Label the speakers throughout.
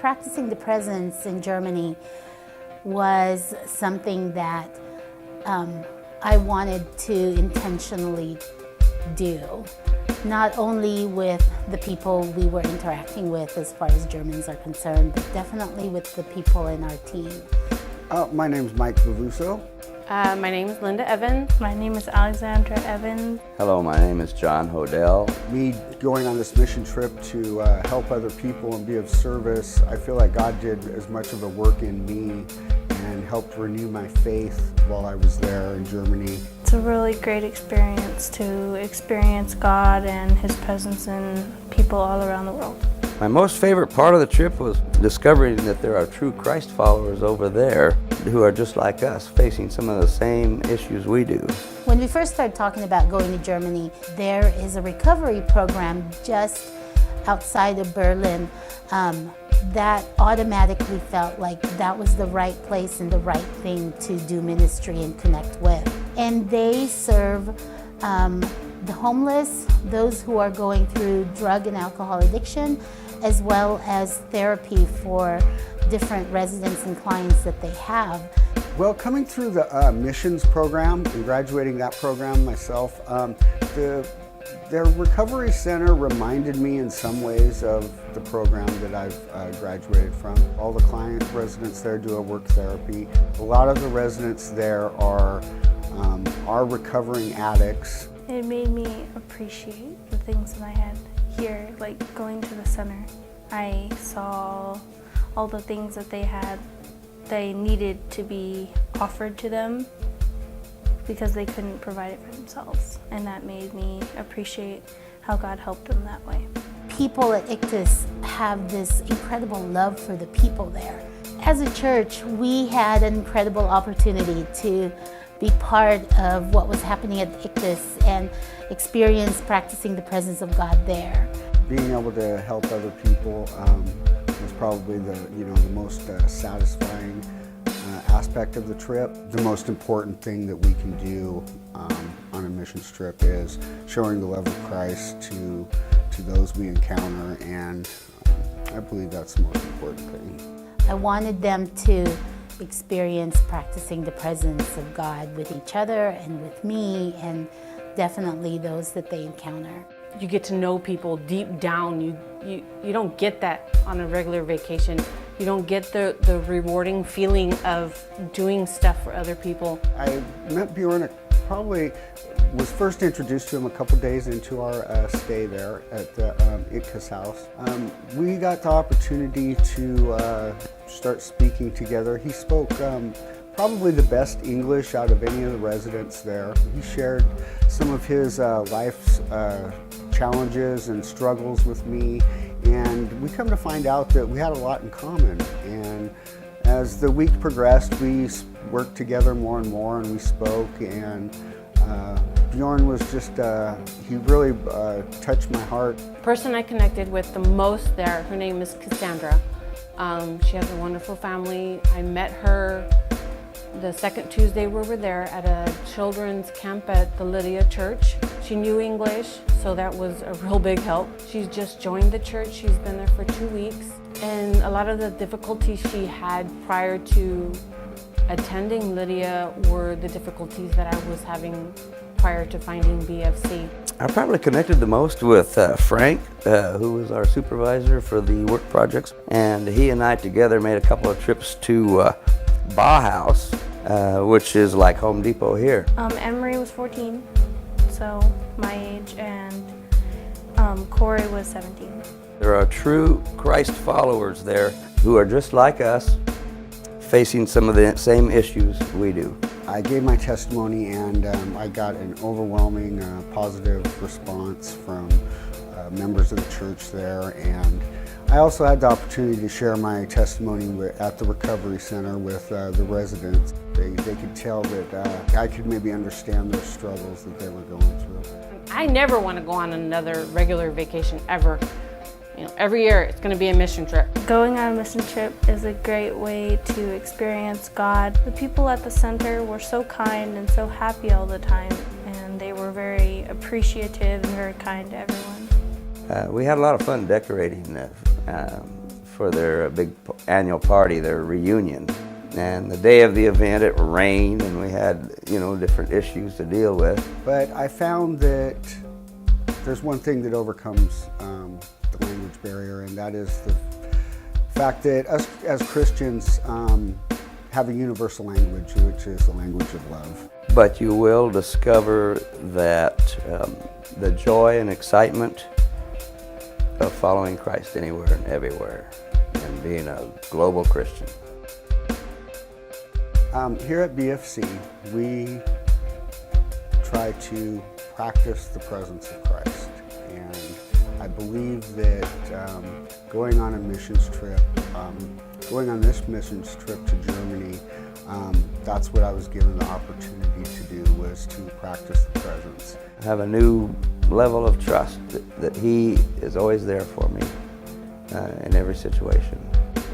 Speaker 1: Practicing the presence in Germany was something that I wanted to intentionally do, not only with the people we were interacting with as far as Germans are concerned, but definitely with the people in our team.
Speaker 2: My name is Mike Bavuso.
Speaker 3: My name is Linda Evans.
Speaker 4: My name is Alexandra Evans.
Speaker 5: Hello, my name is John Hodell.
Speaker 2: Me going on this mission trip to help other people and be of service, I feel like God did as much of a work in me and helped renew my faith while I was there in Germany.
Speaker 4: It's a really great experience to experience God and His presence in people all around the world.
Speaker 5: My most favorite part of the trip was discovering that there are true Christ followers over there who are just like us, facing some of the same issues we do.
Speaker 1: When we first started talking about going to Germany, there is a recovery program just outside of Berlin that automatically felt like that was the right place and the right thing to do ministry and connect with. And they serve the homeless, those who are going through drug and alcohol addiction, as well as therapy for different residents and clients that they have.
Speaker 2: Well, coming through the missions program and graduating that program myself, their recovery center reminded me in some ways of the program that I've graduated from. All the residents there do a work therapy. A lot of the residents there are recovering addicts.
Speaker 4: It made me appreciate the things that I had here, like going to the center. I saw all the things that they needed to be offered to them because they couldn't provide it for themselves. And that made me appreciate how God helped them that way.
Speaker 1: People at Icthys have this incredible love for the people there. As a church, we had an incredible opportunity to be part of what was happening at Icthys and experience practicing the presence of God there.
Speaker 2: Being able to help other people was probably the most satisfying aspect of the trip. The most important thing that we can do on a missions trip is showing the love of Christ to those we encounter, and I believe that's the most important thing.
Speaker 1: I wanted them to experience practicing the presence of God with each other and with me, and definitely those that they encounter.
Speaker 3: You get to know people deep down. You don't get that on a regular vacation. You don't get the rewarding feeling of doing stuff for other people.
Speaker 2: I met Bjorn, probably was first introduced to him a couple days into our stay there at the Icthys house. We got the opportunity to start speaking together. He spoke probably the best English out of any of the residents there. He shared some of his life's challenges and struggles with me, and we come to find out that we had a lot in common. And as the week progressed, we worked together more and more, and we spoke, and Bjorn was just, he really touched my heart.
Speaker 3: The person I connected with the most there, her name is Cassandra. She has a wonderful family. I met her the second Tuesday we were there at a children's camp at the Lydia Church. She knew English, so that was a real big help. She's just joined the church. She's been there for 2 weeks. And a lot of the difficulties she had prior to attending Lydia were the difficulties that I was having prior to finding BFC.
Speaker 5: I probably connected the most with Frank, who was our supervisor for the work projects. And he and I together made a couple of trips to Bauhaus, which is like Home Depot here.
Speaker 4: Emery was 14, so my age, and Corey was 17.
Speaker 5: There are true Christ followers there who are just like us, facing some of the same issues we do.
Speaker 2: I gave my testimony, and I got an overwhelming positive response from members of the church there, and I also had the opportunity to share my testimony at the recovery center with the residents. They could tell that I could maybe understand their struggles that they were going through.
Speaker 3: I never want to go on another regular vacation ever. Every year it's going to be a mission trip.
Speaker 4: Going on a mission trip is a great way to experience God. The people at the center were so kind and so happy all the time, and they were very appreciative and very kind to everyone.
Speaker 5: We had a lot of fun decorating for their big annual party, their reunion. And the day of the event, it rained, and we had, different issues to deal with.
Speaker 2: But I found that there's one thing that overcomes the language barrier, and that is the fact that us as Christians have a universal language, which is the language of love.
Speaker 5: But you will discover that the joy and excitement of following Christ anywhere and everywhere and being a global Christian.
Speaker 2: Here at BFC, we try to practice the presence of Christ. And I believe that going on this missions trip to Germany, that's what I was given the opportunity to do, was to practice the presence.
Speaker 5: I have a new level of trust that He is always there for me in every situation.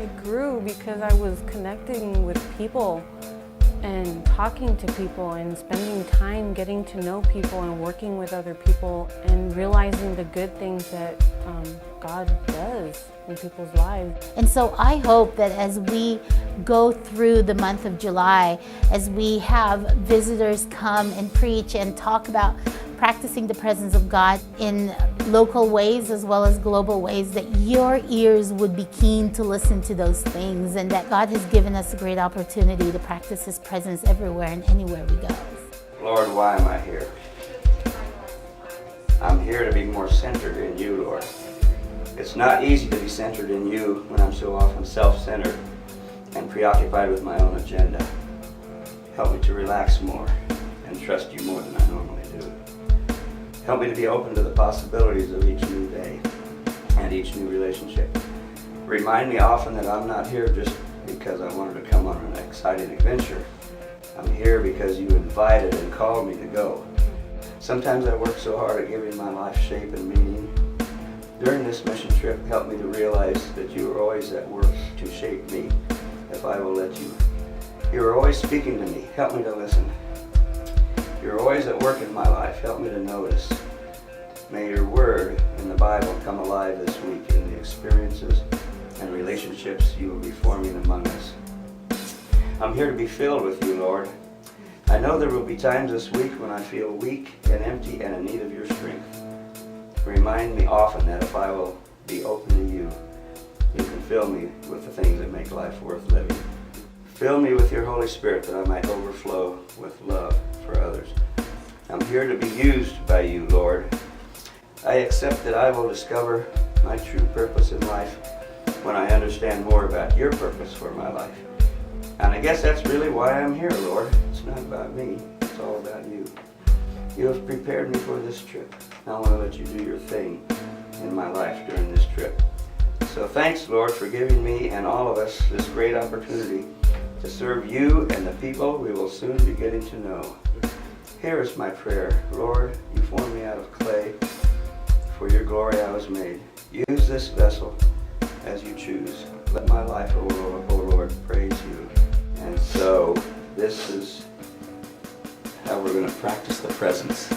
Speaker 3: It grew because I was connecting with people and talking to people and spending time getting to know people and working with other people and realizing the good things that God does in people's lives.
Speaker 1: And so I hope that as we go through the month of July, as we have visitors come and preach and talk about practicing the presence of God in local ways as well as global ways, that your ears would be keen to listen to those things, and that God has given us a great opportunity to practice His presence everywhere and anywhere we go.
Speaker 5: Lord, why am I here? I'm here to be more centered in You, Lord. It's not easy to be centered in You when I'm so often self-centered and preoccupied with my own agenda. Help me to relax more and trust You more than I normally do. Help me to be open to the possibilities of each new day and each new relationship. Remind me often that I'm not here just because I wanted to come on an exciting adventure. I'm here because You invited and called me to go. Sometimes I work so hard at giving my life shape and meaning. During this mission trip, help me to realize that You are always at work to shape me if I will let You. You are always speaking to me. Help me to listen. You're always at work in my life. Help me to notice. May Your word in the Bible come alive this week in the experiences and relationships You will be forming among us. I'm here to be filled with You, Lord. I know there will be times this week when I feel weak and empty and in need of Your strength. Remind me often that if I will be open to You, You can fill me with the things that make life worth living. Fill me with Your Holy Spirit that I might overflow with love for others. I'm here to be used by You, Lord. I accept that I will discover my true purpose in life when I understand more about Your purpose for my life. And I guess that's really why I'm here, Lord. It's not about me. It's all about You. You have prepared me for this trip. I want to let You do Your thing in my life during this trip. So thanks, Lord, for giving me and all of us this great opportunity to serve You and the people we will soon be getting to know. Here is my prayer. Lord, You formed me out of clay. For Your glory I was made. Use this vessel as You choose. Let my life, O Lord, praise You. And so this is how we're going to practice the presence.